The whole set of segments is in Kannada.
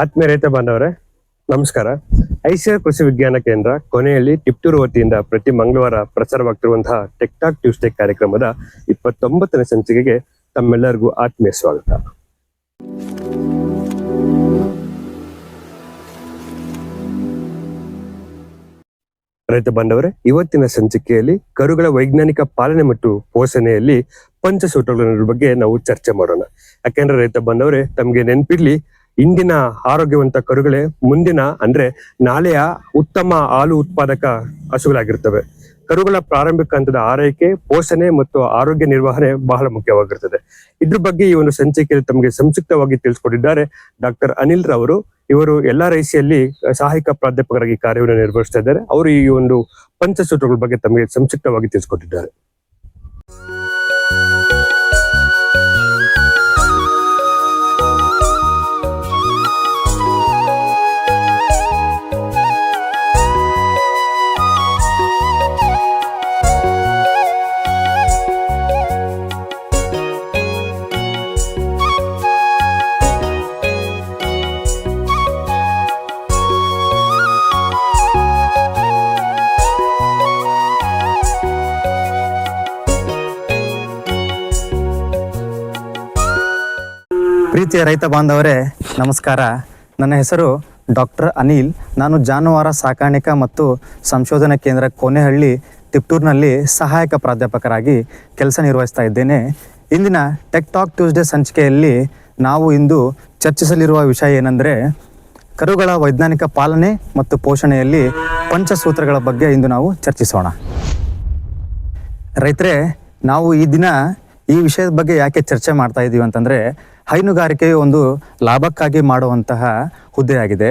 ಆತ್ಮೀಯ ರೈತ ಬಾಂಧವರೇ, ನಮಸ್ಕಾರ. ಐಸಿಆರ್ ಕೃಷಿ ವಿಜ್ಞಾನ ಕೇಂದ್ರ ಕೊನೆಯಲ್ಲಿ ತಿಪ್ಟೂರು ವತಿಯಿಂದ ಪ್ರತಿ ಮಂಗಳವಾರ ಪ್ರಸಾರವಾಗ್ತಿರುವಂತಹ ಟೆಕ್ ಟಾಕ್ ಟ್ಯೂಸ್ಡೇ ಕಾರ್ಯಕ್ರಮದ 29ನೇ ಸಂಚಿಕೆಗೆ ತಮ್ಮೆಲ್ಲರಿಗೂ ಆತ್ಮೀಯ ಸ್ವಾಗತ. ರೈತ ಬಾಂಧವರೇ, ಇವತ್ತಿನ ಸಂಚಿಕೆಯಲ್ಲಿ ಕರುಗಳ ವೈಜ್ಞಾನಿಕ ಪಾಲನೆ ಮತ್ತು ಪೋಷಣೆಯಲ್ಲಿ ಪಂಚಸೂತ್ರಗಳ ಬಗ್ಗೆ ನಾವು ಚರ್ಚೆ ಮಾಡೋಣ. ಯಾಕೆಂದ್ರೆ ರೈತ ಬಾಂಧವರೇ, ತಮಗೆ ನೆನಪಿರ್ಲಿ, ಇಂದಿನ ಆರೋಗ್ಯವಂತ ಕರುಗಳೇ ಮುಂದಿನ ಅಂದ್ರೆ ನಾಳೆಯ ಉತ್ತಮ ಹಾಲು ಉತ್ಪಾದಕ ಹಸುಗಳಾಗಿರ್ತವೆ. ಕರುಗಳ ಪ್ರಾರಂಭಿಕ ಹಂತದ ಆರೈಕೆ, ಪೋಷಣೆ ಮತ್ತು ಆರೋಗ್ಯ ನಿರ್ವಹಣೆ ಬಹಳ ಮುಖ್ಯವಾಗಿರ್ತದೆ. ಇದ್ರ ಬಗ್ಗೆ ಈ ಒಂದು ಸಂಚಿಕೆಯಲ್ಲಿ ತಮಗೆ ಸಂಕ್ಷಿಪ್ತವಾಗಿ ತಿಳಿಸ್ಕೊಟ್ಟಿದ್ದಾರೆ ಡಾಕ್ಟರ್ ಅನಿಲ್ ರವರು. ಇವರು LRICಯಲ್ಲಿ ಸಹಾಯಕ ಪ್ರಾಧ್ಯಾಪಕರಾಗಿ ಕಾರ್ಯವನ್ನು ನಿರ್ವಹಿಸ್ತಾ ಇದ್ದಾರೆ. ಅವರು ಈ ಒಂದು ಪಂಚಸೂತ್ರಗಳ ಬಗ್ಗೆ ತಮಗೆ ಸಂಕ್ಷಿಪ್ತವಾಗಿ ತಿಳಿಸ್ಕೊಟ್ಟಿದ್ದಾರೆ. ಪ್ರೀತಿಯ ರೈತ ಬಾಂಧವರೇ, ನಮಸ್ಕಾರ. ನನ್ನ ಹೆಸರು ಡಾಕ್ಟರ್ ಅನಿಲ್. ನಾನು ಜಾನುವಾರು ಸಾಕಾಣಿಕಾ ಮತ್ತು ಸಂಶೋಧನಾ ಕೇಂದ್ರ ಕೋನೆಹಳ್ಳಿ ತಿಪ್ಟೂರಿನಲ್ಲಿ ಸಹಾಯಕ ಪ್ರಾಧ್ಯಾಪಕರಾಗಿ ಕೆಲಸ ನಿರ್ವಹಿಸ್ತಾ ಇದ್ದೇನೆ. ಇಂದಿನ ಟೆಕ್ ಟಾಕ್ ಟ್ಯೂಸ್ಡೇ ಸಂಚಿಕೆಯಲ್ಲಿ ನಾವು ಇಂದು ಚರ್ಚಿಸಲಿರುವ ವಿಷಯ ಏನೆಂದರೆ ಕರುಗಳ ವೈಜ್ಞಾನಿಕ ಪಾಲನೆ ಮತ್ತು ಪೋಷಣೆಯಲ್ಲಿ ಪಂಚಸೂತ್ರಗಳ ಬಗ್ಗೆ ಇಂದು ನಾವು ಚರ್ಚಿಸೋಣ. ರೈತರೇ, ನಾವು ಈ ದಿನ ಈ ವಿಷಯದ ಬಗ್ಗೆ ಯಾಕೆ ಚರ್ಚೆ ಮಾಡ್ತಾ ಇದ್ದೀವಿ ಅಂತಂದರೆ, ಹೈನುಗಾರಿಕೆಯು ಒಂದು ಲಾಭಕ್ಕಾಗಿ ಮಾಡುವಂತಹ ಹುದ್ದೆಯಾಗಿದೆ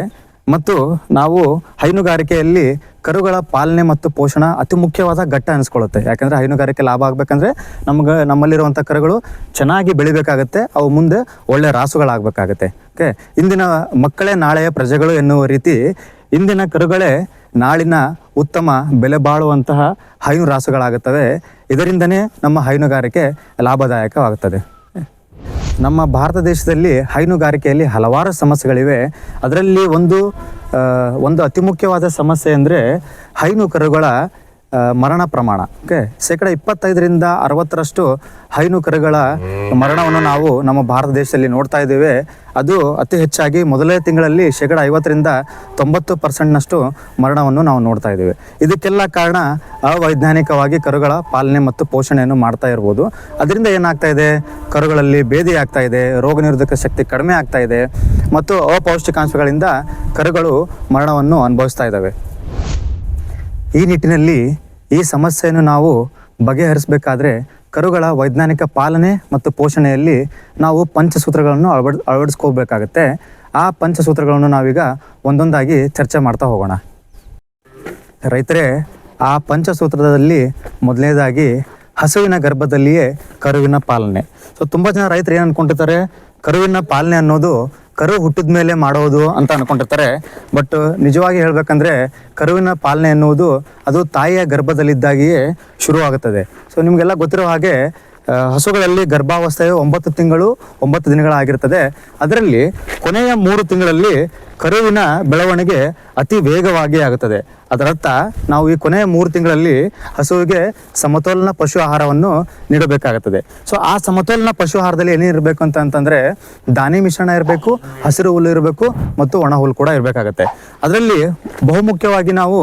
ಮತ್ತು ನಾವು ಹೈನುಗಾರಿಕೆಯಲ್ಲಿ ಕರುಗಳ ಪಾಲನೆ ಮತ್ತು ಪೋಷಣೆ ಅತಿ ಮುಖ್ಯವಾದ ಘಟ್ಟ ಅನಿಸ್ಕೊಳ್ಳುತ್ತೆ. ಯಾಕಂದರೆ ಹೈನುಗಾರಿಕೆ ಲಾಭ ಆಗಬೇಕಂದ್ರೆ ನಮ್ಮಲ್ಲಿರುವಂಥ ಕರುಗಳು ಚೆನ್ನಾಗಿ ಬೆಳಿಬೇಕಾಗತ್ತೆ, ಅವು ಮುಂದೆ ಒಳ್ಳೆ ರಾಸುಗಳಾಗಬೇಕಾಗತ್ತೆ. ಓಕೆ, ಇಂದಿನ ಮಕ್ಕಳೇ ನಾಳೆಯ ಪ್ರಜೆಗಳು ಎನ್ನುವ ರೀತಿ ಇಂದಿನ ಕರುಗಳೇ ನಾಳಿನ ಉತ್ತಮ ಬೆಲೆ ಬಾಳುವಂತಹ ಹೈನು ರಾಸುಗಳಾಗುತ್ತವೆ. ಇದರಿಂದನೇ ನಮ್ಮ ಹೈನುಗಾರಿಕೆ ಲಾಭದಾಯಕವಾಗುತ್ತದೆ. ನಮ್ಮ ಭಾರತ ದೇಶದಲ್ಲಿ ಹೈನುಗಾರಿಕೆಯಲ್ಲಿ ಹಲವಾರು ಸಮಸ್ಯೆಗಳಿವೆ. ಅದರಲ್ಲಿ ಒಂದು ಅತಿ ಮುಖ್ಯವಾದ ಸಮಸ್ಯೆ ಅಂದರೆ ಹೈನು ಕರುಗಳ ಮರಣ ಪ್ರಮಾಣ. ಓಕೆ, 25% 60% ಹೈನು ಕರುಗಳ ಮರಣವನ್ನು ನಾವು ನಮ್ಮ ಭಾರತ ದೇಶದಲ್ಲಿ ನೋಡ್ತಾ ಇದ್ದೇವೆ. ಅದು ಅತಿ ಹೆಚ್ಚಾಗಿ ಮೊದಲನೇ ತಿಂಗಳಲ್ಲಿ 50% 90% ಮರಣವನ್ನು ನಾವು ನೋಡ್ತಾ ಇದ್ದೇವೆ. ಇದಕ್ಕೆಲ್ಲ ಕಾರಣ ಅವೈಜ್ಞಾನಿಕವಾಗಿ ಕರುಗಳ ಪಾಲನೆ ಮತ್ತು ಪೋಷಣೆಯನ್ನು ಮಾಡ್ತಾ ಇರ್ಬೋದು. ಅದರಿಂದ ಏನಾಗ್ತಾ ಇದೆ, ಕರುಗಳಲ್ಲಿ ಭೇದಿ ಆಗ್ತಾ ಇದೆ, ರೋಗ ನಿರೋಧಕ ಶಕ್ತಿ ಕಡಿಮೆ ಆಗ್ತಾ ಇದೆ ಮತ್ತು ಅಪೌಷ್ಟಿಕಾಂಶಗಳಿಂದ ಕರುಗಳು ಮರಣವನ್ನು ಅನುಭವಿಸ್ತಾ ಇದ್ದಾವೆ. ಈ ನಿಟ್ಟಿನಲ್ಲಿ ಈ ಸಮಸ್ಯೆಯನ್ನು ನಾವು ಬಗೆಹರಿಸಬೇಕಾದ್ರೆ ಕರುಗಳ ವೈಜ್ಞಾನಿಕ ಪಾಲನೆ ಮತ್ತು ಪೋಷಣೆಯಲ್ಲಿ ನಾವು ಪಂಚಸೂತ್ರಗಳನ್ನು ಅಳವಡಿಸ್ಕೋಬೇಕಾಗತ್ತೆ. ಆ ಪಂಚಸೂತ್ರಗಳನ್ನು ನಾವೀಗ ಒಂದೊಂದಾಗಿ ಚರ್ಚೆ ಮಾಡ್ತಾ ಹೋಗೋಣ. ರೈತರೇ, ಆ ಪಂಚಸೂತ್ರದಲ್ಲಿ ಮೊದಲನೇದಾಗಿ ಹಸುವಿನ ಗರ್ಭದಲ್ಲಿಯೇ ಕರುವಿನ ಪಾಲನೆ. ತುಂಬ ಜನ ರೈತರು ಏನು ಅಂದ್ಕೊಂಡಿರ್ತಾರೆ, ಕರುವಿನ ಪಾಲನೆ ಅನ್ನೋದು ಕರು ಹುಟ್ಟಿದ ಮೇಲೆ ಮಾಡೋದು ಅಂತ ಅಂದ್ಕೊಂಡಿರ್ತಾರೆ. ಬಟ್ ನಿಜವಾಗಿ ಹೇಳಬೇಕಂದ್ರೆ ಕರುವಿನ ಪಾಲನೆ ಎನ್ನುವುದು ಅದು ತಾಯಿಯ ಗರ್ಭದಲ್ಲಿದ್ದಾಗಿಯೇ ಶುರುವಾಗುತ್ತದೆ. ಸೊ ನಿಮಗೆಲ್ಲ ಗೊತ್ತಿರೋ ಹಾಗೆ ಹಸುಗಳಲ್ಲಿ ಗರ್ಭಾವಸ್ಥೆಯು 9 ತಿಂಗಳು 9 ದಿನಗಳಾಗಿರ್ತದೆ. ಅದರಲ್ಲಿ ಕೊನೆಯ 3 ತಿಂಗಳಲ್ಲಿ ಕರುವಿನ ಬೆಳವಣಿಗೆ ಅತಿ ವೇಗವಾಗಿ ಆಗುತ್ತದೆ. ಅದರರ್ಥ ನಾವು ಈ ಕೊನೆಯ 3 ತಿಂಗಳಲ್ಲಿ ಹಸುವಿಗೆ ಸಮತೋಲನ ಪಶು ಆಹಾರವನ್ನು ನೀಡಬೇಕಾಗುತ್ತದೆ. ಸೊ ಆ ಸಮತೋಲನ ಪಶು ಆಹಾರದಲ್ಲಿ ಏನಿರಬೇಕು ಅಂತಂದರೆ ದಾನಿ ಮಿಶ್ರಣ ಇರಬೇಕು, ಹಸಿರು ಹುಲ್ಲು ಇರಬೇಕು ಮತ್ತು ಒಣ ಹುಲ್ಲು ಕೂಡ ಇರಬೇಕಾಗತ್ತೆ. ಅದರಲ್ಲಿ ಬಹುಮುಖ್ಯವಾಗಿ ನಾವು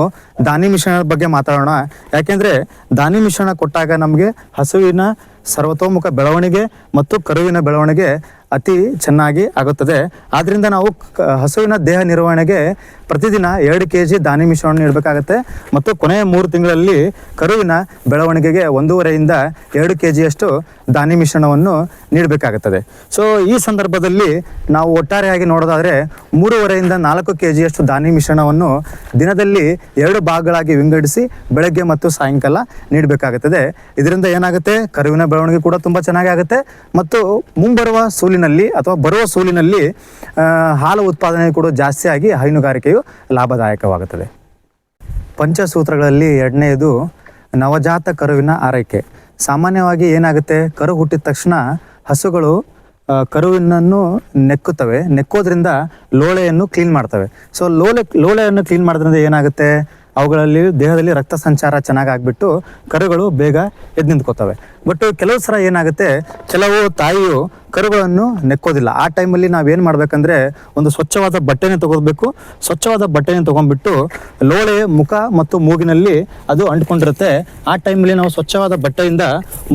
ದಾನಿ ಮಿಶ್ರಣದ ಬಗ್ಗೆ ಮಾತಾಡೋಣ. ಯಾಕೆಂದರೆ ದಾನಿ ಮಿಶ್ರಣ ಕೊಟ್ಟಾಗ ನಮಗೆ ಹಸುವಿನ ಸರ್ವತೋಮುಖ ಬೆಳವಣಿಗೆ ಮತ್ತು ಕರುವಿನ ಬೆಳವಣಿಗೆ ಅತಿ ಚೆನ್ನಾಗಿ ಆಗುತ್ತದೆ. ಆದ್ದರಿಂದ ನಾವು ಹಸುವಿನ ದೇಹ ನಿರ್ವಹಣೆಗೆ ಪ್ರತಿದಿನ 2 kg ದಾನಿ ಮಿಶ್ರಣವನ್ನು ನೀಡಬೇಕಾಗತ್ತೆ ಮತ್ತು ಕೊನೆಯ 3 ತಿಂಗಳಲ್ಲಿ ಕರುವಿನ ಬೆಳವಣಿಗೆಗೆ 1.5ರಿಂದ 2 kgಯಷ್ಟು ದಾನಿ ಮಿಶ್ರಣವನ್ನು ನೀಡಬೇಕಾಗುತ್ತದೆ. ಸೊ ಈ ಸಂದರ್ಭದಲ್ಲಿ ನಾವು ಒಟ್ಟಾರೆಯಾಗಿ ನೋಡೋದಾದರೆ 3.5ರಿಂದ 4 kgಯಷ್ಟು ದಾನಿ ಮಿಶ್ರಣವನ್ನು ದಿನದಲ್ಲಿ 2 ಭಾಗಗಳಾಗಿ ವಿಂಗಡಿಸಿ ಬೆಳಗ್ಗೆ ಮತ್ತು ಸಾಯಂಕಾಲ ನೀಡಬೇಕಾಗುತ್ತದೆ. ಇದರಿಂದ ಏನಾಗುತ್ತೆ, ಕರುವಿನ ಬೆಳವಣಿಗೆ ಕೂಡ ತುಂಬ ಚೆನ್ನಾಗಿ ಆಗುತ್ತೆ ಮತ್ತು ಮುಂಬರುವ ಸೂಲಿನಲ್ಲಿ ಅಥವಾ ಬರುವ ಸೂಲಿನಲ್ಲಿ ಹಾಲು ಉತ್ಪಾದನೆ ಕೂಡ ಜಾಸ್ತಿಯಾಗಿ ಹೈನುಗಾರಿಕೆಯು ಲಾಭದಾಯಕವಾಗುತ್ತದೆ. ಪಂಚಸೂತ್ರಗಳಲ್ಲಿ ಎರಡನೆಯದು ನವಜಾತ ಕರುವಿನ ಆರೈಕೆ. ಸಾಮಾನ್ಯವಾಗಿ ಏನಾಗುತ್ತೆ, ಕರು ಹುಟ್ಟಿದ ತಕ್ಷಣ ಹಸುಗಳು ಕರುವಿನನ್ನು ನೆಕ್ಕೋದ್ರಿಂದ ಲೋಳೆಯನ್ನು ಕ್ಲೀನ್ ಮಾಡ್ತವೆ. ಸೊ ಲೋಳೆಯನ್ನು ಕ್ಲೀನ್ ಮಾಡೋದ್ರಿಂದ ಏನಾಗುತ್ತೆ, ಅವುಗಳಲ್ಲಿ ದೇಹದಲ್ಲಿ ರಕ್ತ ಸಂಚಾರ ಚೆನ್ನಾಗಿ ಆಗ್ಬಿಟ್ಟು ಕರುಗಳು ಬೇಗ ಎದ್ದು ನಿಂತ್ಕೋತವೆ. ಬಟ್ ಕೆಲವು ಸಲ ಏನಾಗುತ್ತೆ, ಕೆಲವು ತಾಯಿಯು ಕರುಗಳನ್ನು ನೆಕ್ಕೋದಿಲ್ಲ. ಆ ಟೈಮಲ್ಲಿ ನಾವೇನು ಮಾಡ್ಬೇಕಂದ್ರೆ ಒಂದು ಸ್ವಚ್ಛವಾದ ಬಟ್ಟೆನೇ ತಗೋಬೇಕು. ಸ್ವಚ್ಛವಾದ ಬಟ್ಟೆನೇ ತೊಗೊಂಡ್ಬಿಟ್ಟು ಲೋಳೆ ಮುಖ ಮತ್ತು ಮೂಗಿನಲ್ಲಿ ಅದು ಅಂಟ್ಕೊಂಡಿರುತ್ತೆ. ಆ ಟೈಮಲ್ಲಿ ನಾವು ಸ್ವಚ್ಛವಾದ ಬಟ್ಟೆಯಿಂದ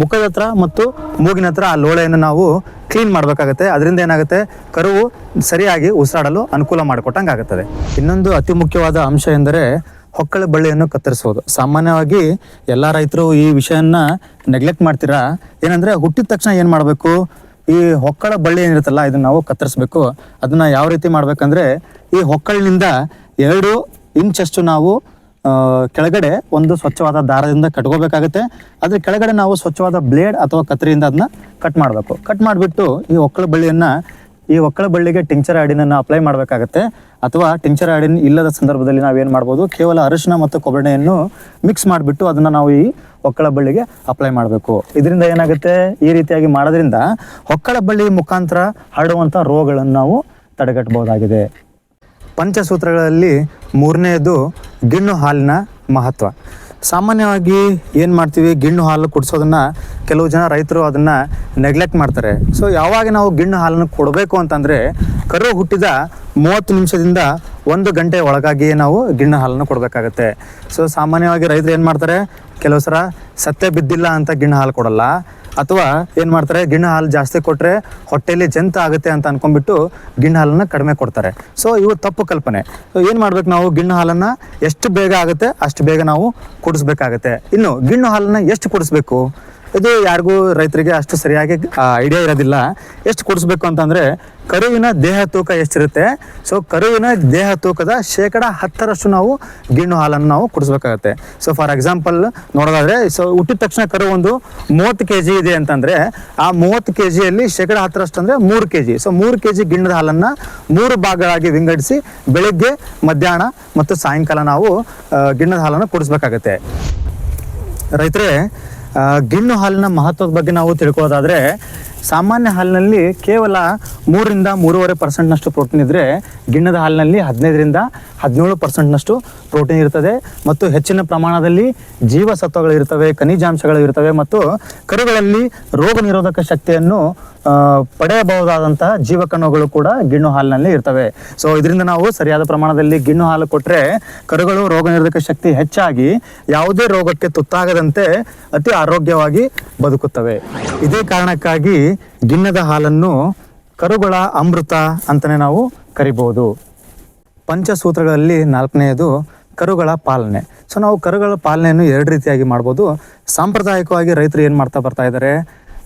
ಮುಖದ ಹತ್ರ ಮತ್ತು ಮೂಗಿನ ಹತ್ರ ಆ ಲೋಳೆಯನ್ನು ನಾವು ಕ್ಲೀನ್ ಮಾಡಬೇಕಾಗುತ್ತೆ. ಅದರಿಂದ ಏನಾಗುತ್ತೆ, ಕರುವು ಸರಿಯಾಗಿ ಉಸಿರಾಡಲು ಅನುಕೂಲ ಮಾಡಿಕೊಟ್ಟಂಗೆ ಆಗುತ್ತದೆ. ಇನ್ನೊಂದು ಅತಿ ಮುಖ್ಯವಾದ ಅಂಶ ಎಂದರೆ ಹೊಕ್ಕಳ ಬಳ್ಳಿಯನ್ನು ಕತ್ತರಿಸೋದು. ಸಾಮಾನ್ಯವಾಗಿ ಎಲ್ಲ ರೈತರು ಈ ವಿಷಯನ ನೆಗ್ಲೆಕ್ಟ್ ಮಾಡ್ತೀರಾ. ಏನಂದರೆ ಹುಟ್ಟಿದ ತಕ್ಷಣ ಏನು ಮಾಡಬೇಕು, ಈ ಹೊಕ್ಕಳ ಬಳ್ಳಿ ಏನಿರುತ್ತಲ್ಲ ಇದನ್ನು ನಾವು ಕತ್ತರಿಸ್ಬೇಕು. ಅದನ್ನು ಯಾವ ರೀತಿ ಮಾಡ್ಬೇಕಂದ್ರೆ, ಈ ಹೊಕ್ಕಳಿನಿಂದ 2 ಇಂಚಷ್ಟು ನಾವು ಕೆಳಗಡೆ ಒಂದು ಸ್ವಚ್ಛವಾದ ದಾರದಿಂದ ಕಟ್ಕೋಬೇಕಾಗುತ್ತೆ. ಅದ್ರ ಕೆಳಗಡೆ ನಾವು ಸ್ವಚ್ಛವಾದ ಬ್ಲೇಡ್ ಅಥವಾ ಕತ್ತರಿಯಿಂದ ಅದನ್ನ ಕಟ್ ಮಾಡಬೇಕು. ಕಟ್ ಮಾಡಿಬಿಟ್ಟು ಈ ಒಕ್ಕಳ ಬಳ್ಳಿಗೆ ಟಿಂಕ್ಚರ್ ಅಯೋಡಿನನ್ನು ಅಪ್ಲೈ ಮಾಡಬೇಕಾಗತ್ತೆ. ಅಥವಾ ಟಿಂಕ್ಚರ್ ಅಯೋಡಿನ್ ಇಲ್ಲದ ಸಂದರ್ಭದಲ್ಲಿ ನಾವೇನು ಮಾಡ್ಬೋದು, ಕೇವಲ ಅರಿಶಿನ ಮತ್ತು ಕೊಬ್ಬರಿಯನ್ನು ಮಿಕ್ಸ್ ಮಾಡಿಬಿಟ್ಟು ಅದನ್ನು ನಾವು ಈ ಒಕ್ಕಳ ಬಳ್ಳಿಗೆ ಅಪ್ಲೈ ಮಾಡಬೇಕು. ಇದರಿಂದ ಏನಾಗುತ್ತೆ, ಈ ರೀತಿಯಾಗಿ ಮಾಡೋದ್ರಿಂದ ಒಕ್ಕಳ ಬಳ್ಳಿ ಮುಖಾಂತರ ಹರಡುವಂಥ ರೋಗಗಳನ್ನು ನಾವು ತಡೆಗಟ್ಟಬಹುದಾಗಿದೆ. ಪಂಚಸೂತ್ರಗಳಲ್ಲಿ 3ನೇದು ಗಿಣ್ಣು ಹಾಲಿನ ಮಹತ್ವ. ಸಾಮಾನ್ಯವಾಗಿ ಏನು ಮಾಡ್ತೀವಿ, ಗಿಣ್ಣು ಹಾಲು ಕುಡಿಸೋದನ್ನು ಕೆಲವು ಜನ ರೈತರು ಅದನ್ನು ನೆಗ್ಲೆಕ್ಟ್ ಮಾಡ್ತಾರೆ. ಸೊ ಯಾವಾಗ ನಾವು ಗಿಣ್ಣು ಹಾಲನ್ನು ಕೊಡಬೇಕು ಅಂತಂದರೆ, ಕರು ಹುಟ್ಟಿದ 30 ನಿಮಿಷದಿಂದ 1 ಗಂಟೆ ಒಳಗಾಗಿಯೇ ನಾವು ಗಿಣ್ಣು ಹಾಲನ್ನು ಕೊಡಬೇಕಾಗತ್ತೆ. ಸೊ ಸಾಮಾನ್ಯವಾಗಿ ರೈತರು ಏನು ಮಾಡ್ತಾರೆ, ಕೆಲವು ಸಲ ಸತ್ಯ ಬಿದ್ದಿಲ್ಲ ಅಂತ ಗಿಣ್ಣು ಹಾಲು ಕೊಡಲ್ಲ. ಅಥವಾ ಏನು ಮಾಡ್ತಾರೆ, ಗಿಣ್ಣು ಹಾಲು ಜಾಸ್ತಿ ಕೊಟ್ಟರೆ ಹೊಟ್ಟೆಯಲ್ಲಿ ಜಂತ ಆಗುತ್ತೆ ಅಂತ ಅನ್ಕೊಂಡ್ಬಿಟ್ಟು ಗಿಣ್ಣು ಹಾಲನ್ನು ಕಡಿಮೆ ಕೊಡ್ತಾರೆ. ಸೊ ಇವು ತಪ್ಪು ಕಲ್ಪನೆ. ಸೊ ಏನು ಮಾಡ್ಬೇಕು, ನಾವು ಗಿಣ್ಣು ಹಾಲನ್ನು ಎಷ್ಟು ಬೇಗ ಆಗುತ್ತೆ ಅಷ್ಟು ಬೇಗ ನಾವು ಕುಡಿಸ್ಬೇಕಾಗತ್ತೆ. ಇನ್ನು ಗಿಣ್ಣು ಹಾಲನ್ನು ಎಷ್ಟು ಕುಡಿಸ್ಬೇಕು, ಇದು ಯಾರಿಗೂ ರೈತರಿಗೆ ಅಷ್ಟು ಸರಿಯಾಗಿ ಐಡಿಯಾ ಇರೋದಿಲ್ಲ. ಎಷ್ಟು ಕುಡಿಸ್ಬೇಕು ಅಂತಂದರೆ, ಕರುವಿನ ದೇಹ ತೂಕ ಎಷ್ಟಿರುತ್ತೆ, ಸೊ ಕರುವಿನ ದೇಹ ತೂಕದ 10% ನಾವು ಗಿಣ್ಣು ಹಾಲನ್ನು ನಾವು ಕುಡಿಸ್ಬೇಕಾಗತ್ತೆ. ಸೊ ಫಾರ್ ಎಕ್ಸಾಂಪಲ್ ನೋಡೋದಾದ್ರೆ, ಸೊ ಹುಟ್ಟಿದ ತಕ್ಷಣ ಕರು ಒಂದು 30 kg ಇದೆ ಅಂತಂದರೆ, ಆ 30 kgಯಲ್ಲಿ 10% ಅಂದರೆ 3 kg. ಸೊ 3 kg ಗಿಣ್ಣದ ಹಾಲನ್ನು 3 ಭಾಗಗಳಾಗಿ ವಿಂಗಡಿಸಿ ಬೆಳಗ್ಗೆ, ಮಧ್ಯಾಹ್ನ ಮತ್ತು ಸಾಯಂಕಾಲ ನಾವು ಗಿಣ್ಣದ ಹಾಲನ್ನು ಕುಡಿಸ್ಬೇಕಾಗತ್ತೆ. ರೈತರೇ, ಗಿಣ್ಣು ಹಾಲಿನ ಮಹತ್ವದ ಬಗ್ಗೆ ನಾವು ತಿಳ್ಕೊಳ್ಳೋದಾದರೆ, ಸಾಮಾನ್ಯ ಹಾಲಿನಲ್ಲಿ ಕೇವಲ 3ರಿಂದ 3.5% ಪ್ರೋಟೀನ್ ಇದ್ದರೆ, ಗಿಣ್ಣದ ಹಾಲಿನಲ್ಲಿ 15ರಿಂದ 17% ಪ್ರೋಟೀನ್ ಇರ್ತದೆ. ಮತ್ತು ಹೆಚ್ಚಿನ ಪ್ರಮಾಣದಲ್ಲಿ ಜೀವಸತ್ವಗಳು ಇರ್ತವೆ, ಖನಿಜಾಂಶಗಳು ಇರ್ತವೆ. ಮತ್ತು ಕರುಗಳಲ್ಲಿ ರೋಗ ನಿರೋಧಕ ಶಕ್ತಿಯನ್ನು ಪಡೆಯಬಹುದಾದಂತಹ ಜೀವಕಣಗಳು ಕೂಡ ಗಿಣ್ಣು ಹಾಲಿನಲ್ಲಿ ಇರ್ತವೆ. ಸೊ ಇದರಿಂದ ನಾವು ಸರಿಯಾದ ಪ್ರಮಾಣದಲ್ಲಿ ಗಿಣ್ಣು ಹಾಲು ಕೊಟ್ಟರೆ ಕರುಗಳು ರೋಗ ನಿರೋಧಕ ಶಕ್ತಿ ಹೆಚ್ಚಾಗಿ ಯಾವುದೇ ರೋಗಕ್ಕೆ ತುತ್ತಾಗದಂತೆ ಅತಿ ಆರೋಗ್ಯವಾಗಿ ಬದುಕುತ್ತವೆ. ಇದೇ ಕಾರಣಕ್ಕಾಗಿ ಗಿಣ್ಣದ ಹಾಲನ್ನು ಕರುಗಳ ಅಮೃತ ಅಂತಲೇ ನಾವು ಕರಿಬಹುದು. ಪಂಚಸೂತ್ರಗಳಲ್ಲಿ 4ನೇದು ಕರುಗಳ ಪಾಲನೆ. ಸೊ ನಾವು ಕರುಗಳ ಪಾಲನೆಯನ್ನು 2 ರೀತಿಯಾಗಿ ಮಾಡ್ಬೋದು. ಸಾಂಪ್ರದಾಯಿಕವಾಗಿ ರೈತರು ಏನು ಮಾಡ್ತಾ ಬರ್ತಾ ಇದ್ದಾರೆ,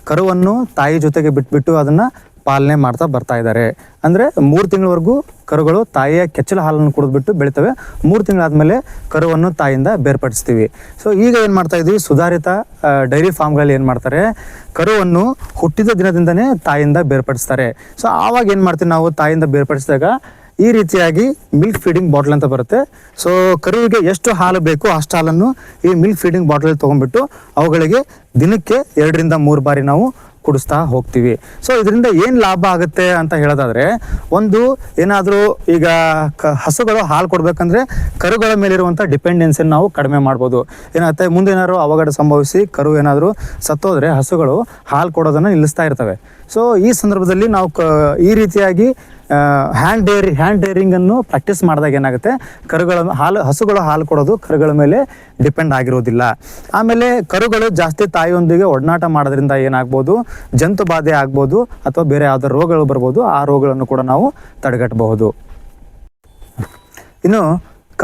ಕರುವನ್ನು ತಾಯಿ ಜೊತೆಗೆ ಬಿಟ್ಬಿಟ್ಟು ಅದನ್ನು ಪಾಲನೆ ಮಾಡ್ತಾ ಬರ್ತಾ ಇದ್ದಾರೆ. ಅಂದರೆ 3 ತಿಂಗಳವರೆಗೂ ಕರುಗಳು ತಾಯಿಯ ಕೆಚ್ಚಲ ಹಾಲನ್ನು ಕುಡಿದ್ಬಿಟ್ಟು ಬೆಳಿತವೆ. 3 ತಿಂಗಳಾದಮೇಲೆ ಕರುವನ್ನು ತಾಯಿಯಿಂದ ಬೇರ್ಪಡಿಸ್ತೀವಿ. ಸೊ ಈಗ ಏನು ಮಾಡ್ತಾ ಇದ್ವಿ, ಸುಧಾರಿತ ಡೈರಿ ಫಾರ್ಮ್ಗಳಲ್ಲಿ ಏನು ಮಾಡ್ತಾರೆ, ಕರುವನ್ನು ಹುಟ್ಟಿದ ದಿನದಿಂದನೇ ತಾಯಿಯಿಂದ ಬೇರ್ಪಡಿಸ್ತಾರೆ. ಸೊ ಆವಾಗ ಏನು ಮಾಡ್ತೀವಿ ನಾವು, ತಾಯಿಯಿಂದ ಬೇರ್ಪಡಿಸಿದಾಗ ಈ ರೀತಿಯಾಗಿ ಮಿಲ್ಕ್ ಫೀಡಿಂಗ್ ಬಾಟಲ್ ಅಂತ ಬರುತ್ತೆ. ಸೊ ಕರುವಿಗೆ ಎಷ್ಟು ಹಾಲು ಬೇಕೋ ಅಷ್ಟು ಹಾಲನ್ನು ಈ ಮಿಲ್ಕ್ ಫೀಡಿಂಗ್ ಬಾಟಲ್ ತೊಗೊಂಡ್ಬಿಟ್ಟು ಅವುಗಳಿಗೆ ದಿನಕ್ಕೆ 2ರಿಂದ 3 ಬಾರಿ ನಾವು ಕುಡಿಸ್ತಾ ಹೋಗ್ತೀವಿ. ಸೊ ಇದರಿಂದ ಏನು ಲಾಭ ಆಗುತ್ತೆ ಅಂತ ಹೇಳೋದಾದರೆ, ಒಂದು ಏನಾದರೂ ಈಗ ಹಸುಗಳು ಹಾಲು ಕೊಡಬೇಕಂದ್ರೆ ಕರುಗಳ ಮೇಲಿರುವಂಥ ಡಿಪೆಂಡೆನ್ಸಿಯನ್ನು ನಾವು ಕಡಿಮೆ ಮಾಡ್ಬೋದು. ಏನಾಗುತ್ತೆ, ಮುಂದೆ ಏನಾದ್ರು ಅವಘಡ ಸಂಭವಿಸಿ ಕರು ಏನಾದರೂ ಸತ್ತೋದ್ರೆ ಹಸುಗಳು ಹಾಲು ಕೊಡೋದನ್ನು ನಿಲ್ಲಿಸ್ತಾ ಇರ್ತವೆ. ಸೊ ಈ ಸಂದರ್ಭದಲ್ಲಿ ನಾವು ಈ ರೀತಿಯಾಗಿ ಹ್ಯಾಂಡ್ ಡೇರಿಂಗನ್ನು ಪ್ರಾಕ್ಟೀಸ್ ಮಾಡಿದಾಗ ಏನಾಗುತ್ತೆ, ಹಸುಗಳು ಹಾಲು ಕೊಡೋದು ಕರುಗಳ ಮೇಲೆ ಡಿಪೆಂಡ್ ಆಗಿರೋದಿಲ್ಲ. ಆಮೇಲೆ ಕರುಗಳು ಜಾಸ್ತಿ ತಾಯಿಯೊಂದಿಗೆ ಒಡನಾಟ ಮಾಡೋದ್ರಿಂದ ಏನಾಗ್ಬೋದು, ಜಂತು ಬಾಧೆ ಆಗ್ಬೋದು ಅಥವಾ ಬೇರೆ ಯಾವುದೋ ರೋಗಗಳು ಬರ್ಬೋದು. ಆ ರೋಗಗಳನ್ನು ಕೂಡ ನಾವು ತಡೆಗಟ್ಟಬಹುದು. ಇನ್ನು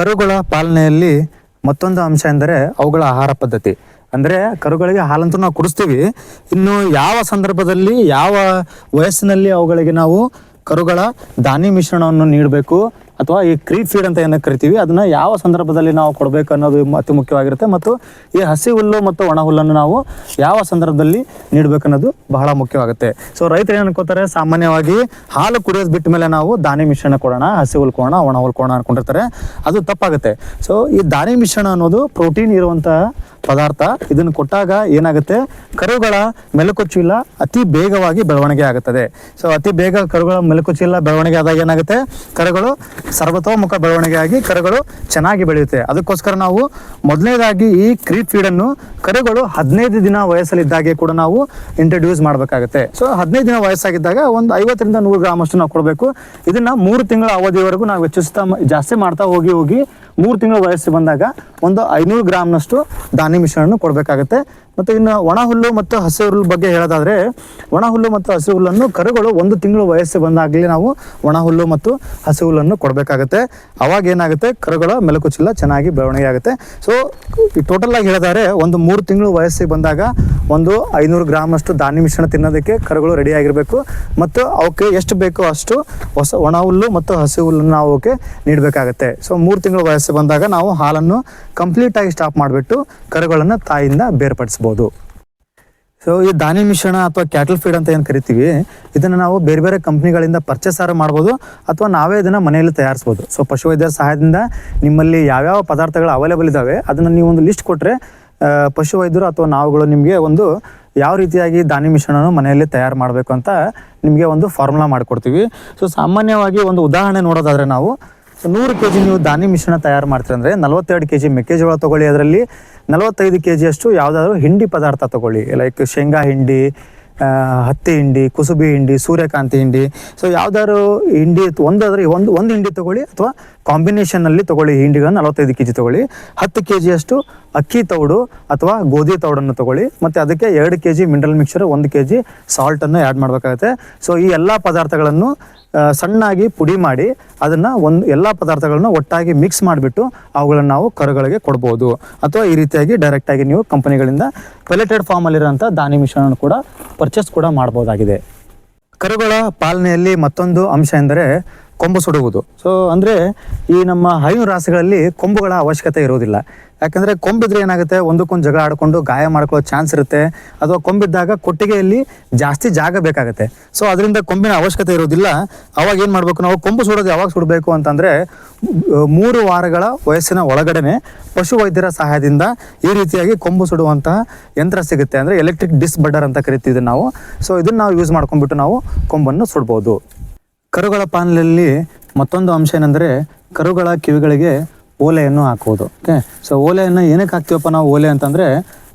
ಕರುಗಳ ಪಾಲನೆಯಲ್ಲಿ ಮತ್ತೊಂದು ಅಂಶ ಎಂದರೆ ಅವುಗಳ ಆಹಾರ ಪದ್ಧತಿ. ಅಂದರೆ ಕರುಗಳಿಗೆ ಹಾಲಂತೂ ನಾವು ಕುಡಿಸ್ತೀವಿ, ಇನ್ನು ಯಾವ ಸಂದರ್ಭದಲ್ಲಿ ಯಾವ ವಯಸ್ಸಿನಲ್ಲಿ ಅವುಗಳಿಗೆ ನಾವು ಕರುಗಳ ಧಾನ್ಯ ಮಿಶ್ರಣವನ್ನು ನೀಡಬೇಕು ಅಥವಾ ಈ ಕ್ರೀಪ್ ಫೀಡ್ ಅಂತ ಏನು ಕರಿತೀವಿ ಅದನ್ನ ಯಾವ ಸಂದರ್ಭದಲ್ಲಿ ನಾವು ಕೊಡಬೇಕು ಅನ್ನೋದು ಅತಿ ಮುಖ್ಯವಾಗಿರುತ್ತೆ. ಮತ್ತು ಈ ಹಸಿ ಹುಲ್ಲು ಮತ್ತು ಒಣ ಹುಲ್ಲನ್ನು ನಾವು ಯಾವ ಸಂದರ್ಭದಲ್ಲಿ ನೀಡಬೇಕು ಅನ್ನೋದು ಬಹಳ ಮುಖ್ಯವಾಗುತ್ತೆ. ಸೊ ರೈತರು ಏನು ಅನ್ಕೋತಾರೆ, ಸಾಮಾನ್ಯವಾಗಿ ಹಾಲು ಕುಡಿಯೋದು ಬಿಟ್ಟ ಮೇಲೆ ನಾವು ದಾನಿ ಮಿಶ್ರಣ ಕೊಡೋಣ, ಹಸಿ ಹುಲ್ ಕೊಡೋಣ, ಒಣ ಹುಲ್ ಕೊಡೋಣ ಅನ್ಕೊಂಡಿರ್ತಾರೆ. ಅದು ತಪ್ಪಾಗುತ್ತೆ. ಸೊ ಈ ದಾನಿ ಮಿಶ್ರಣ ಅನ್ನೋದು ಪ್ರೋಟೀನ್ ಇರುವಂತಹ ಪದಾರ್ಥ. ಇದನ್ನು ಕೊಟ್ಟಾಗ ಏನಾಗುತ್ತೆ, ಕರುಗಳ ಮೆಲುಕು ಚೀಲ ಅತಿ ಬೇಗವಾಗಿ ಬೆಳವಣಿಗೆ ಆಗುತ್ತದೆ. ಸೊ ಅತಿ ಬೇಗ ಕರುಗಳ ಮೆಲುಕು ಚೀಲ ಬೆಳವಣಿಗೆ ಆದಾಗ ಏನಾಗುತ್ತೆ, ಕರುಗಳು ಸರ್ವತೋಮುಖ ಬೆಳವಣಿಗೆ ಆಗಿ ಕರುಗಳು ಚೆನ್ನಾಗಿ ಬೆಳೆಯುತ್ತೆ. ಅದಕ್ಕೋಸ್ಕರ ನಾವು ಮೊದಲನೇದಾಗಿ ಈ ಕ್ರೀಪ್ ಫೀಡನ್ನು ಕರುಗಳು 15 ದಿನ ವಯಸ್ಸಲ್ಲಿದ್ದಾಗೆ ಕೂಡ ನಾವು ಇಂಟ್ರಡ್ಯೂಸ್ ಮಾಡಬೇಕಾಗುತ್ತೆ. ಸೊ 15 ದಿನ ವಯಸ್ಸಾಗಿದ್ದಾಗ ಒಂದು 50ರಿಂದ 100 ಗ್ರಾಮ್ ಅಷ್ಟು ನಾವು ಕೊಡಬೇಕು. ಇದನ್ನ 3 ತಿಂಗಳ ಅವಧಿವರೆಗೂ ನಾವು ಹೆಚ್ಚಿಸ್ತಾ ಜಾಸ್ತಿ ಮಾಡ್ತಾ ಹೋಗಿ 3 ತಿಂಗಳ ವಯಸ್ಸು ಬಂದಾಗ ಒಂದು 500 ಗ್ರಾಮ್ನಷ್ಟು ದಾನಿ ಮಿಶ್ರಣ ಕೊಡಬೇಕಾಗುತ್ತೆ. ಮತ್ತು ಇನ್ನು ಒಣ ಹುಲ್ಲು ಮತ್ತು ಹಸಿ ಹುಲ್ಲು ಬಗ್ಗೆ ಹೇಳೋದಾದ್ರೆ, ಒಣ ಹುಲ್ಲು ಮತ್ತು ಹಸಿ ಹುಲ್ಲನ್ನು ಕರುಗಳು 1 ತಿಂಗಳು ವಯಸ್ಸು ಬಂದಾಗಲೇ ನಾವು ಒಣ ಹುಲ್ಲು ಮತ್ತು ಹಸಿ ಹುಲ್ಲನ್ನು ಕೊಡಬೇಕಾಗುತ್ತೆ. ಅವಾಗ ಏನಾಗುತ್ತೆ, ಕರುಗಳ ಮೆಲುಕು ಚೀಲ ಚೆನ್ನಾಗಿ ಬೆಳವಣಿಗೆ ಆಗುತ್ತೆ. ಸೊ ಟೋಟಲ್ ಆಗಿ ಹೇಳಿದರೆ ಒಂದು 3 ತಿಂಗಳು ವಯಸ್ಸಿಗೆ ಬಂದಾಗ ಒಂದು 500 ಗ್ರಾಮ್ ಅಷ್ಟು ದಾನಿ ಮಿಶ್ರಣ ತಿನ್ನೋದಕ್ಕೆ ಕರುಗಳು ರೆಡಿ ಆಗಿರಬೇಕು. ಮತ್ತು ಅವಕ್ಕೆ ಎಷ್ಟು ಬೇಕೋ ಅಷ್ಟು ಒಣ ಹುಲ್ಲು ಮತ್ತು ಹಸಿ ಹುಲ್ಲನ್ನು ನಾವು ಅವಕ್ಕೆ ನೀಡಬೇಕಾಗುತ್ತೆ. ಸೊ 3 ತಿಂಗಳು ವಯಸ್ಸು ಬಂದಾಗ ನಾವು ಹಾಲನ್ನು ಕಂಪ್ಲೀಟ್ ಆಗಿ ಸ್ಟಾಪ್ ಮಾಡಿಬಿಟ್ಟು ಕರುಗಳನ್ನು ತಾಯಿಯಿಂದ ಬೇರ್ಪಡಿಸಬಹುದು. ಸೊ ಈ ದಾನಿ ಮಿಶ್ರಣ ಅಥವಾ ಕ್ಯಾಟಲ್ ಫೀಡ್ ಅಂತ ಏನು ಕರಿತೀವಿ, ಇದನ್ನು ನಾವು ಬೇರೆ ಬೇರೆ ಕಂಪ್ನಿಗಳಿಂದ ಪರ್ಚೇಸಾರ ಮಾಡ್ಬೋದು ಅಥವಾ ನಾವೇ ಇದನ್ನು ಮನೆಯಲ್ಲಿ ತಯಾರಿಸ್ಬೋದು. ಸೊ ಪಶುವೈದ್ಯರ ಸಹಾಯದಿಂದ ನಿಮ್ಮಲ್ಲಿ ಯಾವ್ಯಾವ ಪದಾರ್ಥಗಳು ಅವೈಲೇಬಲ್ ಇದ್ದಾವೆ ಅದನ್ನು ನೀವು ಒಂದು ಲಿಸ್ಟ್ ಕೊಟ್ಟರೆ ಪಶುವೈದ್ಯರು ಅಥವಾ ನಾವುಗಳು ನಿಮಗೆ ಒಂದು ಯಾವ ರೀತಿಯಾಗಿ ದಾನಿ ಮಿಶ್ರಣನ ಮನೆಯಲ್ಲಿ ತಯಾರು ಮಾಡಬೇಕು ಅಂತ ನಿಮಗೆ ಒಂದು ಫಾರ್ಮುಲಾ ಮಾಡಿಕೊಡ್ತೀವಿ. ಸೊ ಸಾಮಾನ್ಯವಾಗಿ ಒಂದು ಉದಾಹರಣೆ ನೋಡೋದಾದರೆ, ನಾವು 100 kg ನೀವು ದಾನಿ ಮಿಶ್ರಣ ತಯಾರು ಮಾಡ್ತೀರಿ ಅಂದರೆ 42 kg ಮೆಕ್ಕೆಜೋಳ ತೊಗೊಳ್ಳಿ. ಅದರಲ್ಲಿ 45 kg ಅಷ್ಟು ಯಾವುದಾದ್ರೂ ಹಿಂಡಿ ಪದಾರ್ಥ ತೊಗೊಳ್ಳಿ, ಲೈಕ್ ಶೇಂಗಾ ಹಿಂಡಿ, ಹತ್ತಿ ಹಿಂಡಿ, ಕುಸುಬಿ ಹಿಂಡಿ, ಸೂರ್ಯಕಾಂತಿ ಹಿಂಡಿ. ಸೊ ಯಾವ್ದಾದ್ರು ಹಿಂಡಿ ಒಂದು ಹಿಂಡಿ ತಗೊಳ್ಳಿ ಅಥವಾ ಕಾಂಬಿನೇಷನ್ನಲ್ಲಿ ತಗೊಳ್ಳಿ. ಹಿಂಡಿಗಳನ್ನು 45 kg ತಗೊಳ್ಳಿ. 10 kg ಅಷ್ಟು ಅಕ್ಕಿ ತೌಡು ಅಥವಾ ಗೋಧಿ ತೌಡನ್ನು ತಗೊಳ್ಳಿ. ಮತ್ತು ಅದಕ್ಕೆ 2 kg ಮಿನರಲ್ ಮಿಕ್ಸ್ಚರ್, 1 kg ಸಾಲ್ಟನ್ನು ಆ್ಯಡ್ ಮಾಡಬೇಕಾಗುತ್ತೆ. ಸೊ ಈ ಎಲ್ಲ ಪದಾರ್ಥಗಳನ್ನು ಸಣ್ಣಾಗಿ ಪುಡಿ ಮಾಡಿ ಅದನ್ನು ಎಲ್ಲ ಪದಾರ್ಥಗಳನ್ನು ಒಟ್ಟಾಗಿ ಮಿಕ್ಸ್ ಮಾಡಿಬಿಟ್ಟು ಅವುಗಳನ್ನು ನಾವು ಕರುಗಳಿಗೆ ಕೊಡ್ಬೋದು. ಅಥವಾ ಈ ರೀತಿಯಾಗಿ ಡೈರೆಕ್ಟಾಗಿ ನೀವು ಕಂಪನಿಗಳಿಂದ ಪೆಲೆಟೆಡ್ ಫಾರ್ಮಲ್ಲಿರೋಂಥ ದಾನಿ ಮಿಶ್ರಣ ಕೂಡ ಪರ್ಚೇಸ್ ಕೂಡ ಮಾಡ್ಬೋದಾಗಿದೆ. ಕರುಗಳ ಪಾಲನೆಯಲ್ಲಿ ಮತ್ತೊಂದು ಅಂಶ ಎಂದರೆ ಕೊಂಬು ಸುಡುವುದು. ಸೊ ಅಂದರೆ ಈ ನಮ್ಮ ಹೈನು ರಾಸುಗಳಲ್ಲಿ ಕೊಂಬುಗಳ ಅವಶ್ಯಕತೆ ಇರೋದಿಲ್ಲ. ಯಾಕಂದರೆ ಕೊಂಬಿದ್ರೆ ಏನಾಗುತ್ತೆ, ಒಂದಕ್ಕೊಂದು ಜಗಳ ಆಡಿಕೊಂಡು ಗಾಯ ಮಾಡ್ಕೊಳ್ಳೋ ಚಾನ್ಸ್ ಇರುತ್ತೆ. ಅಥವಾ ಕೊಂಬಿದ್ದಾಗ ಕೊಟ್ಟಿಗೆಯಲ್ಲಿ ಜಾಸ್ತಿ ಜಾಗ ಬೇಕಾಗುತ್ತೆ. ಸೊ ಅದರಿಂದ ಕೊಂಬಿನ ಅವಶ್ಯಕತೆ ಇರೋದಿಲ್ಲ. ಅವಾಗ ಏನು ಮಾಡಬೇಕು, ನಾವು ಕೊಂಬು ಸುಡೋದು ಯಾವಾಗ ಸುಡಬೇಕು ಅಂತಂದರೆ 3 ವಾರಗಳ ವಯಸ್ಸಿನ ಒಳಗಡೆನೆ ಪಶುವೈದ್ಯರ ಸಹಾಯದಿಂದ ಈ ರೀತಿಯಾಗಿ ಕೊಂಬು ಸುಡುವಂತಹ ಯಂತ್ರ ಸಿಗುತ್ತೆ. ಅಂದರೆ ಎಲೆಕ್ಟ್ರಿಕ್ ಡಿಸ್ ಬಡ್ಡರ್ ಅಂತ ಕರಿತೀವಿ ನಾವು. ಸೊ ಇದನ್ನು ನಾವು ಯೂಸ್ ಮಾಡ್ಕೊಂಡ್ಬಿಟ್ಟು ನಾವು ಕೊಂಬನ್ನು ಸುಡ್ಬೋದು. ಕರುಗಳ ಪಾಲನೆಯಲ್ಲಿ ಮತ್ತೊಂದು ಅಂಶ ಏನಂದರೆ, ಕರುಗಳ ಕಿವಿಗಳಿಗೆ ಓಲೆಯನ್ನು ಹಾಕುವುದು. ಓಕೆ, ಸೊ ಓಲೆಯನ್ನು ಏನಕ್ಕೆ ಹಾಕ್ತೀವಪ್ಪ ನಾವು ಓಲೆ ಅಂತಂದರೆ,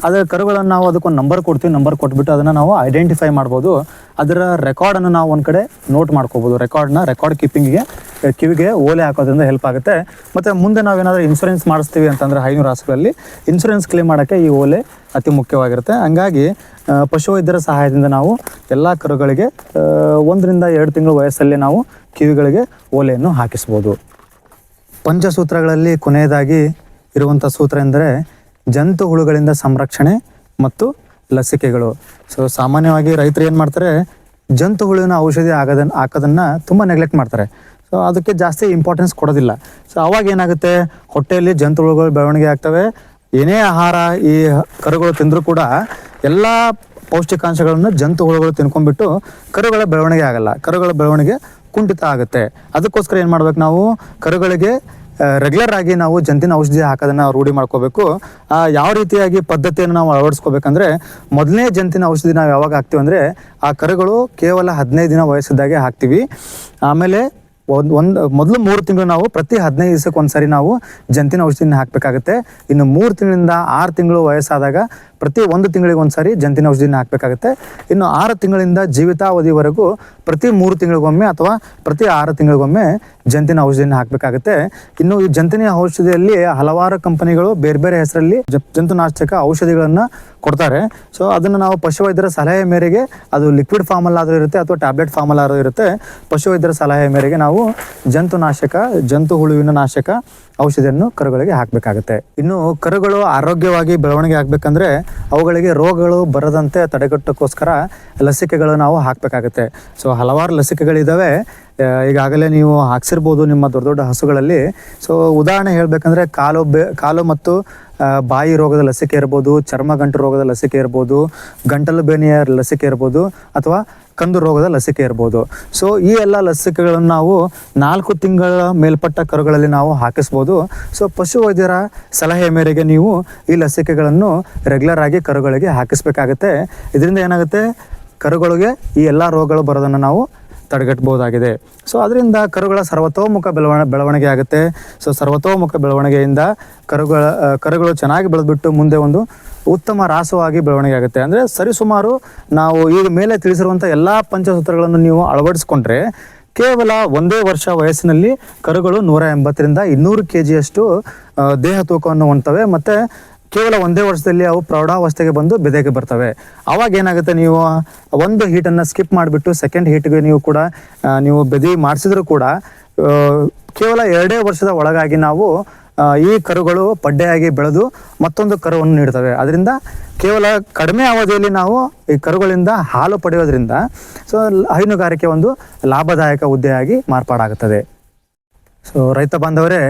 ಅದರ ಕರುಗಳನ್ನು ನಾವು ಅದಕ್ಕೊಂದು ನಂಬರ್ ಕೊಡ್ತೀವಿ. ನಂಬರ್ ಕೊಟ್ಬಿಟ್ಟು ಅದನ್ನು ನಾವು ಐಡೆಂಟಿಫೈ ಮಾಡ್ಬೋದು. ಅದರ ರೆಕಾರ್ಡನ್ನು ನಾವು ಒಂದು ಕಡೆ ನೋಟ್ ಮಾಡ್ಕೋಬೋದು. ರೆಕಾರ್ಡ್ ಕೀಪಿಂಗಿಗೆ ಕಿವಿಗೆ ಓಲೆ ಹಾಕೋದ್ರಿಂದ ಹೆಲ್ಪ್ ಆಗುತ್ತೆ. ಮತ್ತು ಮುಂದೆ ನಾವೇನಾದರೂ ಇನ್ಶೂರೆನ್ಸ್ ಮಾಡಿಸ್ತೀವಿ ಅಂತಂದರೆ ಹೈನು ರಾಸುಗಳಲ್ಲಿ ಇನ್ಶೂರೆನ್ಸ್ ಕ್ಲೇಮ್ ಮಾಡೋಕ್ಕೆ ಈ ಓಲೆ ಅತಿ ಮುಖ್ಯವಾಗಿರುತ್ತೆ. ಹಂಗಾಗಿ ಪಶುವೈದ್ಯರ ಸಹಾಯದಿಂದ ನಾವು ಎಲ್ಲ ಕರುಗಳಿಗೆ 1 ರಿಂದ 2 ತಿಂಗಳ ವಯಸ್ಸಲ್ಲಿ ನಾವು ಕಿವಿಗಳಿಗೆ ಓಲೆಯನ್ನು ಹಾಕಿಸ್ಬೋದು. ಪಂಚಸೂತ್ರಗಳಲ್ಲಿ ಕೊನೆಯದಾಗಿ ಇರುವಂಥ ಸೂತ್ರ ಎಂದರೆ ಜಂತು ಹುಳುಗಳಿಂದ ಸಂರಕ್ಷಣೆ ಮತ್ತು ಲಸಿಕೆಗಳು. ಸೊ ಸಾಮಾನ್ಯವಾಗಿ ರೈತರು ಏನು ಮಾಡ್ತಾರೆ, ಜಂತು ಹುಳುವಿನ ಔಷಧಿ ಹಾಕೋದನ್ನು ತುಂಬ ನೆಗ್ಲೆಕ್ಟ್ ಮಾಡ್ತಾರೆ. ಸೊ ಅದಕ್ಕೆ ಜಾಸ್ತಿ ಇಂಪಾರ್ಟೆನ್ಸ್ ಕೊಡೋದಿಲ್ಲ. ಸೊ ಅವಾಗ ಏನಾಗುತ್ತೆ, ಹೊಟ್ಟೆಯಲ್ಲಿ ಜಂತು ಹುಳುಗಳು ಬೆಳವಣಿಗೆ ಆಗ್ತವೆ. ಏನೇ ಆಹಾರ ಈ ಕರುಗಳು ತಿಂದರೂ ಕೂಡ ಎಲ್ಲ ಪೌಷ್ಟಿಕಾಂಶಗಳನ್ನು ಜಂತು ಹುಳುಗಳು ತಿನ್ಕೊಂಡ್ಬಿಟ್ಟು ಕರುಗಳ ಬೆಳವಣಿಗೆ ಆಗಲ್ಲ. ಕರುಗಳ ಬೆಳವಣಿಗೆ ಕುಂಠಿತ ಆಗುತ್ತೆ. ಅದಕ್ಕೋಸ್ಕರ ಏನು ಮಾಡ್ಬೇಕು, ನಾವು ಕರುಗಳಿಗೆ ರೆಗ್ಯುಲರ್ ಆಗಿ ನಾವು ಜಂತಿನ ಔಷಧಿ ಹಾಕೋದನ್ನು ರೂಢಿ ಮಾಡ್ಕೋಬೇಕು. ಯಾವ ರೀತಿಯಾಗಿ ಪದ್ಧತಿಯನ್ನು ನಾವು ಅಳವಡಿಸ್ಕೋಬೇಕಂದ್ರೆ, ಮೊದಲನೇ ಜಂತಿನ ಔಷಧಿ ನಾವು ಯಾವಾಗ ಹಾಕ್ತೀವಿ ಅಂದರೆ ಆ ಕರುಗಳು ಕೇವಲ 15 ದಿನ ವಯಸ್ಸಿದ್ದಾಗೆ ಹಾಕ್ತೀವಿ. ಆಮೇಲೆ ಮೊದಲು 3 ತಿಂಗಳು ನಾವು ಪ್ರತಿ 15 ದಿವಸಕ್ಕೆ ಒಂದ್ಸರಿ ನಾವು ಜಂತಿನ ಔಷಧಿನ ಹಾಕಬೇಕಾಗುತ್ತೆ. ಇನ್ನು 3 ತಿಂಗಳಿಂದ 6 ತಿಂಗಳು ವಯಸ್ಸಾದಾಗ ಪ್ರತಿ 1 ತಿಂಗಳಿಗೆ ಒಂದ್ಸರಿ ಜಂತಿನ ಔಷಧಿನ ಹಾಕಬೇಕಾಗುತ್ತೆ. ಇನ್ನು 6 ತಿಂಗಳಿಂದ ಜೀವಿತಾವಧಿವರೆಗೂ ಪ್ರತಿ 3 ತಿಂಗಳಿಗೊಮ್ಮೆ ಅಥವಾ ಪ್ರತಿ 6 ತಿಂಗಳಿಗೊಮ್ಮೆ ಜಂತಿನ ಔಷಧಿನ ಹಾಕಬೇಕಾಗುತ್ತೆ. ಇನ್ನು ಈ ಜಂತಿನ ಔಷಧಿಯಲ್ಲಿ ಹಲವಾರು ಕಂಪನಿಗಳು ಬೇರೆ ಬೇರೆ ಹೆಸರಲ್ಲಿ ಜಂತುನಾಶಕ ಔಷಧಿಗಳನ್ನು ಕೊಡ್ತಾರೆ. ಸೊ ಅದನ್ನು ನಾವು ಪಶುವೈದ್ಯರ ಸಲಹೆ ಮೇರೆಗೆ, ಅದು ಲಿಕ್ವಿಡ್ ಫಾರ್ಮಲ್ಲಾದರೂ ಇರುತ್ತೆ ಅಥವಾ ಟ್ಯಾಬ್ಲೆಟ್ ಫಾರ್ಮಲ್ಲಾದರೂ ಇರುತ್ತೆ, ಪಶುವೈದ್ಯರ ಸಲಹೆ ಮೇರೆಗೆ ನಾವು ನಾವು ಜಂತು ಹುಳುವಿನ ನಾಶಕ ಔಷಧಿಯನ್ನು ಕರುಗಳಿಗೆ ಹಾಕಬೇಕಾಗುತ್ತೆ. ಇನ್ನು ಕರುಗಳು ಆರೋಗ್ಯವಾಗಿ ಬೆಳವಣಿಗೆ ಆಗಬೇಕಂದ್ರೆ ಅವುಗಳಿಗೆ ರೋಗಗಳು ಬರದಂತೆ ತಡೆಗಟ್ಟೋಕ್ಕೋಸ್ಕರ ಲಸಿಕೆಗಳು ನಾವು ಹಾಕಬೇಕಾಗುತ್ತೆ. ಸೊ ಹಲವಾರು ಲಸಿಕೆಗಳಿದ್ದಾವೆ, ಈಗಾಗಲೇ ನೀವು ಹಾಕ್ಸಿರ್ಬೋದು ನಿಮ್ಮ ದೊಡ್ಡ ದೊಡ್ಡ ಹಸುಗಳಲ್ಲಿ. ಸೊ ಉದಾಹರಣೆ ಹೇಳಬೇಕಂದ್ರೆ ಕಾಲು ಮತ್ತು ಬಾಯಿ ರೋಗದ ಲಸಿಕೆ ಇರ್ಬೋದು, ಚರ್ಮಗಂಟು ರೋಗದ ಲಸಿಕೆ ಇರ್ಬೋದು, ಗಂಟಲು ಬೇನೆಯ ಲಸಿಕೆ ಇರ್ಬೋದು, ಅಥವಾ ಕಂದು ರೋಗದ ಲಸಿಕೆ ಇರ್ಬೋದು. ಸೊ ಈ ಎಲ್ಲ ಲಸಿಕೆಗಳನ್ನು ನಾವು 4 ತಿಂಗಳ ಮೇಲ್ಪಟ್ಟ ಕರುಗಳಲ್ಲಿ ನಾವು ಹಾಕಿಸ್ಬೋದು. ಸೊ ಪಶುವೈದ್ಯರ ಸಲಹೆ ಮೇರೆಗೆ ನೀವು ಈ ಲಸಿಕೆಗಳನ್ನು ರೆಗ್ಯುಲರ್ ಆಗಿ ಕರುಗಳಿಗೆ ಹಾಕಿಸ್ಬೇಕಾಗತ್ತೆ. ಇದರಿಂದ ಏನಾಗುತ್ತೆ, ಕರುಗಳಿಗೆ ಈ ಎಲ್ಲ ರೋಗಗಳು ಬರೋದನ್ನು ನಾವು ತಡೆಗಟ್ಟಬಹುದಾಗಿದೆ. ಸೊ ಅದರಿಂದ ಕರುಗಳ ಸರ್ವತೋಮುಖ ಬೆಳವಣಿಗೆ ಆಗುತ್ತೆ. ಸೊ ಸರ್ವತೋಮುಖ ಬೆಳವಣಿಗೆಯಿಂದ ಕರುಗಳು ಚೆನ್ನಾಗಿ ಬೆಳೆದ್ಬಿಟ್ಟು ಮುಂದೆ ಒಂದು ಉತ್ತಮ ರಾಸವಾಗಿ ಬೆಳವಣಿಗೆ ಆಗುತ್ತೆ. ಅಂದರೆ ಸರಿಸುಮಾರು ನಾವು ಈಗ ಮೇಲೆ ತಿಳಿಸಿರುವಂಥ ಎಲ್ಲ ಪಂಚಸೂತ್ರಗಳನ್ನು ನೀವು ಅಳವಡಿಸ್ಕೊಂಡ್ರೆ ಕೇವಲ 1 ವರ್ಷ ವಯಸ್ಸಿನಲ್ಲಿ ಕರುಗಳು 180ರಿಂದ 200 kgಯಷ್ಟು ದೇಹ ತೂಕವನ್ನು ಹೊಂದ್ತವೆ. ಮತ್ತು ಕೇವಲ 1 ವರ್ಷದಲ್ಲಿ ಅವು ಪ್ರೌಢಾವಸ್ಥೆಗೆ ಬಂದು ಬೆದೆಗೆ ಬರ್ತವೆ. ಆವಾಗ ಏನಾಗುತ್ತೆ, ನೀವು ಒಂದು ಹೀಟನ್ನು ಸ್ಕಿಪ್ ಮಾಡಿಬಿಟ್ಟು ಸೆಕೆಂಡ್ ಹೀಟ್ಗೆ ನೀವು ಬೆದಿ ಮಾಡಿಸಿದ್ರು ಕೂಡ ಕೇವಲ 2 ವರ್ಷದ ಒಳಗಾಗಿ ನಾವು ಈ ಕರುಗಳು ಪಡ್ಡೆಯಾಗಿ ಬೆಳೆದು ಮತ್ತೊಂದು ಕರುವನ್ನು ನೀಡ್ತವೆ. ಅದರಿಂದ ಕೇವಲ ಕಡಿಮೆ ಅವಧಿಯಲ್ಲಿ ನಾವು ಈ ಕರುಗಳಿಂದ ಹಾಲು ಪಡೆಯೋದ್ರಿಂದ ಸೊ ಹೈನುಗಾರಿಕೆ ಒಂದು ಲಾಭದಾಯಕ ಹುದ್ದೆಯಾಗಿ ಮಾರ್ಪಾಡಾಗುತ್ತದೆ. ಸೊ ರೈತ ಬಾಂಧವರೇ,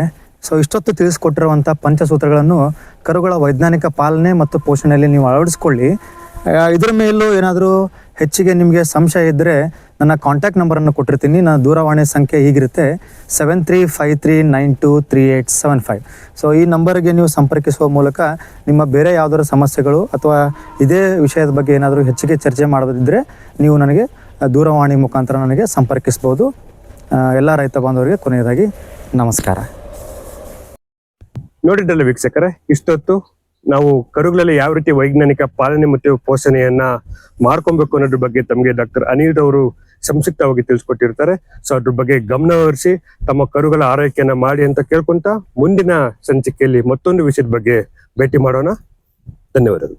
ಸೊ ಇಷ್ಟೊತ್ತು ತಿಳಿಸ್ಕೊಟ್ಟಿರುವಂಥ ಪಂಚಸೂತ್ರಗಳನ್ನು ಕರುಗಳ ವೈಜ್ಞಾನಿಕ ಪಾಲನೆ ಮತ್ತು ಪೋಷಣೆಯಲ್ಲಿ ನೀವು ಅಳವಡಿಸ್ಕೊಳ್ಳಿ. ಇದರ ಮೇಲೂ ಏನಾದರೂ ಹೆಚ್ಚಿಗೆ ನಿಮಗೆ ಸಂಶಯ ಇದ್ದರೆ ನನ್ನ ಕಾಂಟ್ಯಾಕ್ಟ್ ನಂಬರನ್ನು ಕೊಟ್ಟಿರ್ತೀನಿ. ನನ್ನ ದೂರವಾಣಿ ಸಂಖ್ಯೆ ಹೀಗಿರುತ್ತೆ 7353923875. ಸೊ ಈ ನಂಬರ್ಗೆ ನೀವು ಸಂಪರ್ಕಿಸುವ ಮೂಲಕ ನಿಮ್ಮ ಬೇರೆ ಯಾವುದಾದ್ರು ಸಮಸ್ಯೆಗಳು ಅಥವಾ ಇದೇ ವಿಷಯದ ಬಗ್ಗೆ ಏನಾದರೂ ಹೆಚ್ಚಿಗೆ ಚರ್ಚೆ ಮಾಡೋದಿದ್ದರೆ ನೀವು ನನಗೆ ದೂರವಾಣಿ ಮುಖಾಂತರ ನನಗೆ ಸಂಪರ್ಕಿಸ್ಬೋದು. ಎಲ್ಲ ರೈತ ಬಾಂಧವರಿಗೆ ಕೊನೆಯದಾಗಿ ನಮಸ್ಕಾರ. ನೋಡಿದ್ರಲ್ಲ ವೀಕ್ಷಕರೇ, ಇಷ್ಟೊತ್ತು ನಾವು ಕರುಗಳಲ್ಲಿ ಯಾವ ರೀತಿ ವೈಜ್ಞಾನಿಕ ಪಾಲನೆ ಮತ್ತು ಪೋಷಣೆಯನ್ನ ಮಾಡ್ಕೊಬೇಕು ಅನ್ನೋದ್ರ ಬಗ್ಗೆ ತಮಗೆ ಡಾಕ್ಟರ್ ಅನಿಲ್ ಅವರು ಸಂಕ್ಷಿಪ್ತವಾಗಿ ತಿಳಿಸ್ಕೊಟ್ಟಿರ್ತಾರೆ. ಸೊ ಅದ್ರ ಬಗ್ಗೆ ಗಮನ ಹರಿಸಿ ತಮ್ಮ ಕರುಗಳ ಆರೈಕೆಯನ್ನ ಮಾಡಿ ಅಂತ ಕೇಳ್ಕೊಂತ ಮುಂದಿನ ಸಂಚಿಕೆಯಲ್ಲಿ ಮತ್ತೊಂದು ವಿಷಯದ ಬಗ್ಗೆ ಭೇಟಿ ಮಾಡೋಣ. ಧನ್ಯವಾದಗಳು.